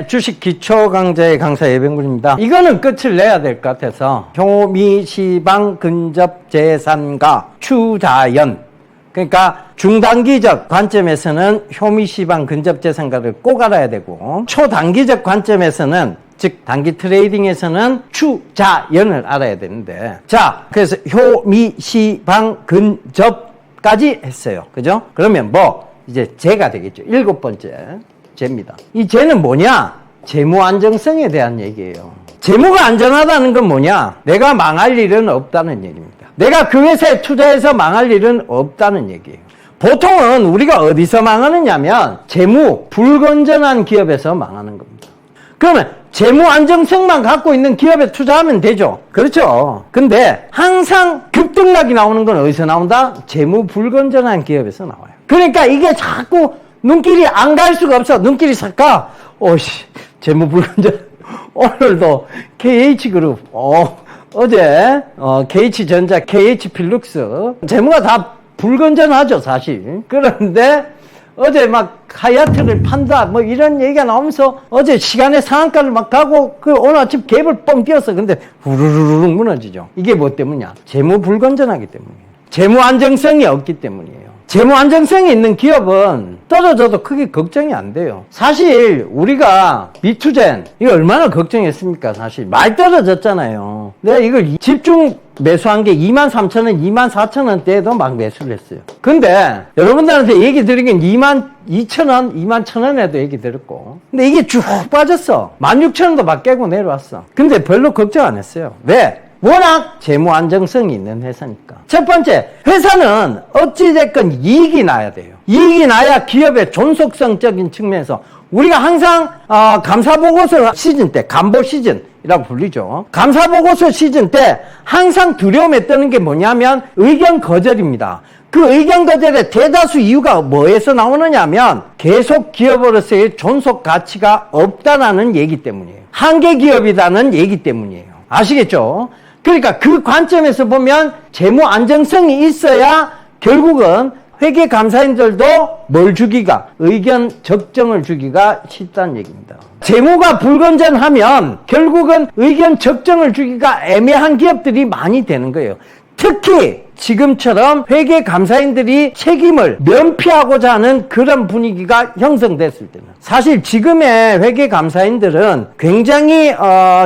주식 기초 강좌의 강사 예병군입니다. 이거는 끝을 내야 될 것 같아서 효미시방 근접 재산가 추자연, 그러니까 중단기적 관점에서는 효미시방 근접 재산가를 꼭 알아야 되고, 초단기적 관점에서는 즉 단기 트레이딩에서는 추자연을 알아야 되는데, 자, 그래서 효미시방 근접까지 했어요. 그죠? 그러면 뭐 이제 재가 되겠죠. 7번째 재입니다. 이 재는 뭐냐? 재무 안정성에 대한 얘기예요. 재무가 안전하다는 건 뭐냐? 내가 망할 일은 없다는 얘기입니다. 내가 그 회사에 투자해서 망할 일은 없다는 얘기예요. 보통은 우리가 어디서 망하느냐면 재무 불건전한 기업에서 망하는 겁니다. 그러면 재무 안정성만 갖고 있는 기업에 투자하면 되죠. 그렇죠. 근데 항상 급등락이 나오는 건 어디서 나온다? 재무 불건전한 기업에서 나와요. 그러니까 이게 자꾸 눈길이 안 갈 수가 없어. 눈길이 싹 가. 오씨, 재무 불건전. 오늘도 KH그룹, 어제 KH전자, KH필룩스 재무가 다 불건전하죠, 사실. 그런데 어제 막 하야트를 판다 뭐 이런 얘기가 나오면서 어제 시간에 상한가를 막 가고 오늘 아침 갭을 뻥 뛰었어. 근데 후루루룩 무너지죠. 이게 뭐 때문이냐? 재무 불건전하기 때문이에요. 재무 안정성이 없기 때문이에요. 재무 안정성이 있는 기업은 떨어져도 크게 걱정이 안 돼요. 사실 우리가 미투젠 이거 얼마나 걱정했습니까? 사실 많이 떨어졌잖아요. 내가 이걸 집중 매수한 게 23,000원, 24,000원대에도 막 매수를 했어요. 근데 여러분들한테 얘기 드린 게 22,000원, 21,000원에도 얘기 드렸고, 근데 이게 쭉 빠졌어. 16,000원도 막 깨고 내려왔어. 근데 별로 걱정 안 했어요. 왜? 워낙 재무 안정성이 있는 회사니까. 첫 번째, 회사는 어찌됐건 이익이 나야 돼요. 이익이 나야 기업의 존속성적인 측면에서 우리가 항상 감사보고서 시즌 때, 간보 시즌이라고 불리죠. 감사보고서 시즌 때 항상 두려움에 뜨는 게 뭐냐면 의견 거절입니다. 그 의견 거절의 대다수 이유가 뭐에서 나오느냐 하면 계속 기업으로서의 존속 가치가 없다라는 얘기 때문이에요. 한계 기업이라는 얘기 때문이에요. 아시겠죠? 그러니까 그 관점에서 보면 재무 안정성이 있어야 결국은 회계 감사인들도 뭘 주기가, 의견 적정을 주기가 쉽다는 얘기입니다. 재무가 불건전하면 결국은 의견 적정을 주기가 애매한 기업들이 많이 되는 거예요. 특히 지금처럼 회계 감사인들이 책임을 면피하고자 하는 그런 분위기가 형성됐을 때는, 사실 지금의 회계 감사인들은 굉장히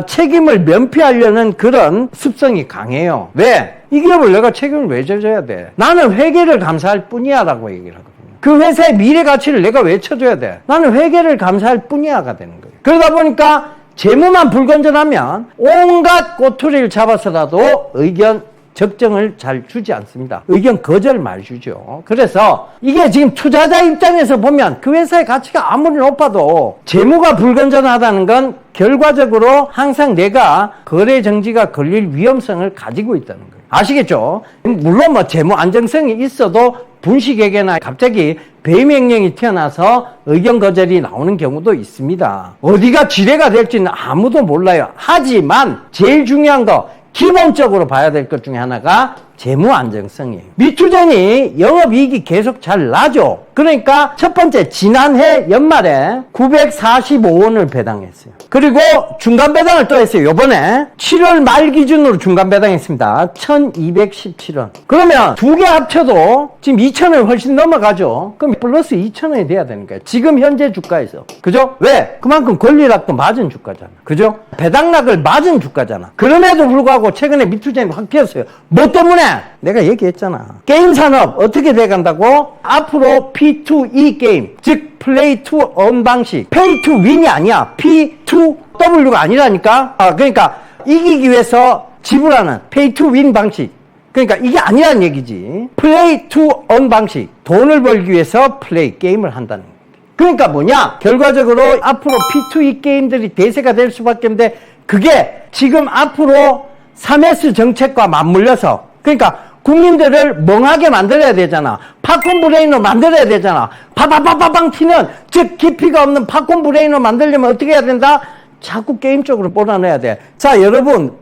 책임을 면피하려는 그런 습성이 강해요. 왜? 이 기업을 내가 책임을 왜 져줘야 돼? 나는 회계를 감사할 뿐이야 라고 얘기를 하거든요. 그 회사의 미래 가치를 내가 왜 쳐줘야 돼? 나는 회계를 감사할 뿐이야가 되는 거예요. 그러다 보니까 재무만 불건전하면 온갖 꼬투리를 잡아서라도 의견 적정을 잘 주지 않습니다. 의견 거절 많이 주죠. 그래서 이게 지금 투자자 입장에서 보면 그 회사의 가치가 아무리 높아도 재무가 불건전하다는 건 결과적으로 항상 내가 거래 정지가 걸릴 위험성을 가지고 있다는 거예요. 아시겠죠? 물론 뭐 재무 안정성이 있어도 분식회계나 갑자기 배임 명령이 튀어나와서 의견 거절이 나오는 경우도 있습니다. 어디가 지뢰가 될지는 아무도 몰라요. 하지만 제일 중요한 거, 기본적으로 봐야 될 것 중에 하나가 재무 안정성이에요. 미투젠이 영업이익이 계속 잘 나죠. 그러니까 첫 번째, 지난해 연말에 945원을 배당했어요. 그리고 중간 배당을 또 했어요. 요번에 7월 말 기준으로 중간 배당했습니다. 1217원. 그러면 두 개 합쳐도 지금 2,000원 훨씬 넘어가죠. 그럼 플러스 2,000원이 돼야 되는 거예요. 지금 현재 주가에서. 그죠? 왜? 그만큼 권리락도 맞은 주가잖아. 그죠? 배당락을 맞은 주가잖아. 그럼에도 불구하고 최근에 미투젠이 확 뛰었어요. 뭐 때문에? 내가 얘기했잖아. 게임 산업 어떻게 돼간다고? 앞으로 P2E 게임, 즉 플레이 투 언 방식, 페이 투 윈이 아니야. P2W가 아니라니까. 그러니까 이기기 위해서 지불하는 페이 투 윈 방식. 그러니까 이게 아니라는 얘기지. 플레이 투 언 방식, 돈을 벌기 위해서 플레이 게임을 한다는 거야. 그러니까 뭐냐? 결과적으로 앞으로 P2E 게임들이 대세가 될 수밖에 없는데, 그게 지금 앞으로 3S 정책과 맞물려서, 그러니까 국민들을 멍하게 만들어야 되잖아. 팝콘 브레인으로 만들어야 되잖아. 파파파파빵 튀는, 즉 깊이가 없는 팝콘 브레인으로 만들려면 어떻게 해야 된다? 자꾸 게임 쪽으로 몰아넣어야 돼. 자, 여러분,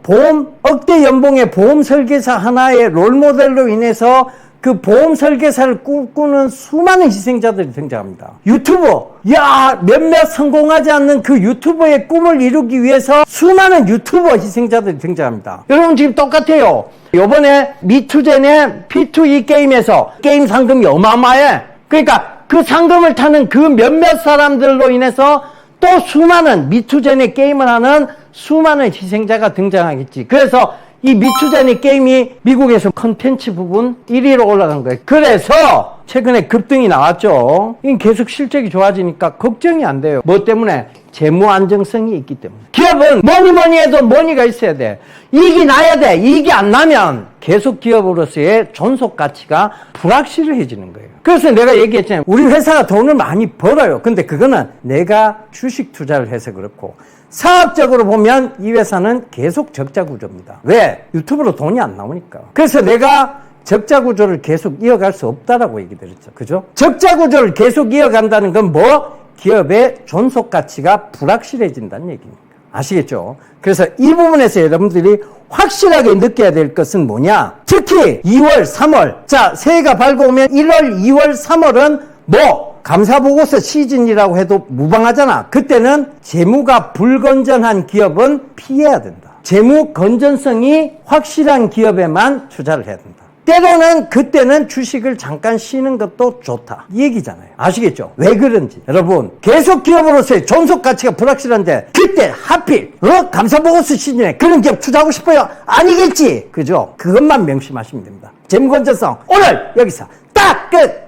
억대 연봉의 보험 설계사 하나의 롤모델로 인해서 그 보험 설계사를 꿈꾸는 수많은 희생자들이 등장합니다. 유튜버, 야, 몇몇 성공하지 않는 그 유튜버의 꿈을 이루기 위해서 수많은 유튜버 희생자들이 등장합니다. 여러분 지금 똑같아요. 요번에 미투젠의 P2E 게임에서 게임 상금이 어마어마해. 그러니까 그 상금을 타는 그 몇몇 사람들로 인해서 또 수많은 미투젠의 게임을 하는 수많은 희생자가 등장하겠지. 그래서 이 미투젠의 게임이 미국에서 컨텐츠 부분 1위로 올라간 거예요. 그래서 최근에 급등이 나왔죠. 이게 계속 실적이 좋아지니까 걱정이 안 돼요. 뭐 때문에? 재무 안정성이 있기 때문에. 기업은 뭐니 해도 머니가 있어야 돼. 이익이 나야 돼. 이익이 안 나면 계속 기업으로서의 존속 가치가 불확실해지는 거예요. 그래서 내가 얘기했잖아요. 우리 회사가 돈을 많이 벌어요. 근데 그거는 내가 주식 투자를 해서 그렇고, 사업적으로 보면 이 회사는 계속 적자 구조입니다. 왜? 유튜브로 돈이 안 나오니까. 그래서 내가 적자 구조를 계속 이어갈 수 없다라고 얘기 드렸죠. 그죠? 적자 구조를 계속 이어간다는 건 뭐? 기업의 존속 가치가 불확실해진다는 얘기입니다. 아시겠죠? 그래서 이 부분에서 여러분들이 확실하게 느껴야 될 것은 뭐냐? 특히 2월, 3월. 자, 새해가 밝아오면 1월, 2월, 3월은 뭐? 감사보고서 시즌이라고 해도 무방하잖아. 그때는 재무가 불건전한 기업은 피해야 된다. 재무 건전성이 확실한 기업에만 투자를 해야 된다. 때로는 그때는 주식을 잠깐 쉬는 것도 좋다. 이 얘기잖아요. 아시겠죠? 왜 그런지. 여러분, 계속 기업으로서의 존속 가치가 불확실한데 그때 하필 감사보고서 시즌에 그런 기업 투자하고 싶어요? 아니겠지. 그죠? 그것만 명심하시면 됩니다. 재무 건전성 오늘 여기서 딱 끝!